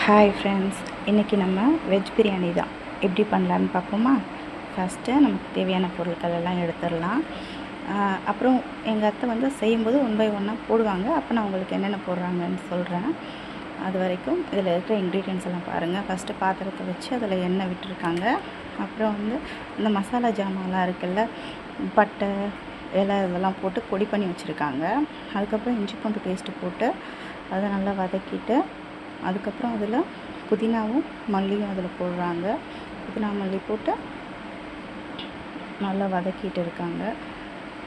Hi friends, இன்றைக்கி நம்ம veg biryani தான் எப்படி பண்ணலான்னு பார்ப்போமா. ஃபஸ்ட்டு நமக்கு தேவையான பொருட்கள் எல்லாம் எடுத்துடலாம். அப்புறம் எங்கள் அத்தை வந்து செய்யும்போது 1 பை 1 போடுவாங்க. அப்போ நான் உங்களுக்கு என்னென்ன போடுறாங்கன்னு சொல்கிறேன். அது வரைக்கும் இதில் இருக்கிற இன்க்ரீடியன்ஸ் எல்லாம் பாருங்கள். ஃபஸ்ட்டு பாத்திரத்தை வச்சு அதில் எண்ணெய் விட்டுருக்காங்க. அப்புறம் வந்து இந்த மசாலா ஜாமான்லாம் இருக்குல்ல, பட்டை இலை இதெல்லாம் போட்டு பொடி பண்ணி வச்சுருக்காங்க. அதுக்கப்புறம் இஞ்சி பூண்டு பேஸ்ட்டு போட்டு அதை நல்லா வதக்கிட்டு, அதுக்கப்புறம் அதில் புதினாவும் மல்லியும் அதில் போடுறாங்க. புதினா மல்லி போட்டு நல்லா வதக்கிட்டு இருக்காங்க.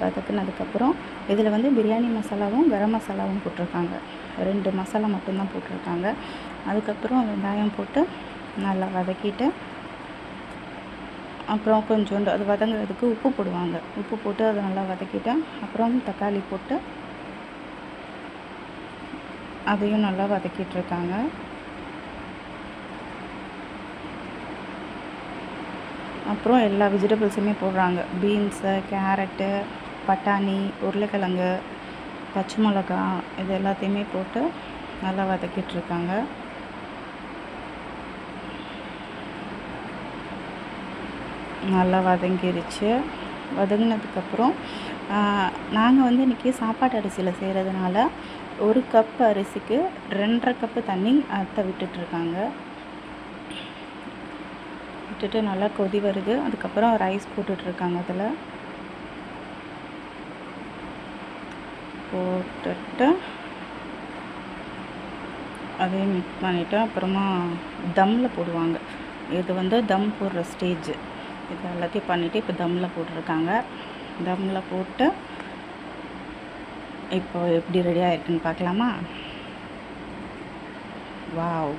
வதக்குனதுக்கப்புறம் இதில் வந்து பிரியாணி மசாலாவும் கரம் மசாலாவும் போட்டிருக்காங்க. 2 மசாலா மட்டும்தான் போட்டிருக்காங்க. அதுக்கப்புறம் வெங்காயம் போட்டு நல்லா வதக்கிட்டு, அப்புறம் கொஞ்சோண்டு அது வதங்குறதுக்கு உப்பு போடுவாங்க. உப்பு போட்டு அதை நல்லா வதக்கிட்டு, அப்புறம் தக்காளி போட்டு அதையும் நல்லா வதக்கிட்டுருக்காங்க. அப்புறம் எல்லா வெஜிடபிள்ஸுமே போடுறாங்க. பீன்ஸு, கேரட்டு, பட்டாணி, உருளைக்கிழங்கு, பச்சை மிளகா இது எல்லாத்தையுமே போட்டு நல்லா வதக்கிட்டுருக்காங்க. நல்லா வதங்கிருச்சு. வதங்கினதுக்கப்புறம் நாங்கள் வந்து இன்றைக்கி சாப்பாட்டு அரிசியில் செய்கிறதுனால 1 கப் அரிசிக்கு 2.5 கப்பு தண்ணி அத்தை விட்டுட்ருக்காங்க. விட்டுட்டு நல்லா கொதி வருது. அதுக்கப்புறம் ரைஸ் போட்டுட்ருக்காங்க. அதில் போட்டுட்டு அதையும் மிக்ஸ் பண்ணிவிட்டு அப்புறமா தம்மில் போடுவாங்க. இது வந்து தம் போடுற ஸ்டேஜ். இது எல்லாத்தையும் பண்ணிவிட்டு இப்போ தம்மில் போட்டிருக்காங்க. தம்மில் போட்டு இப்போ எப்படி ரெடி ஆகிருக்குன்னு பார்க்கலாமா. வாவ்,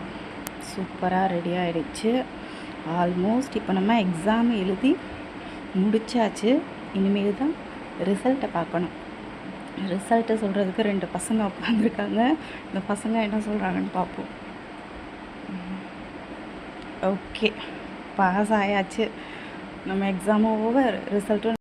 சூப்பராக ரெடி ஆகிடுச்சு. ஆல்மோஸ்ட் இப்போ நம்ம எக்ஸாம் எழுதி முடித்தாச்சு. இனிமேல் தான் ரிசல்ட்டை பார்க்கணும். ரிசல்ட்டை சொல்கிறதுக்கு 2 பசங்க உட்காந்துருக்காங்க. இந்த பசங்க என்ன சொல்கிறாங்கன்னு பார்ப்போம். ஓகே, பாஸ் ஆயாச்சு. நம்ம எக்ஸாமும் ஓவர், ரிசல்ட்டும்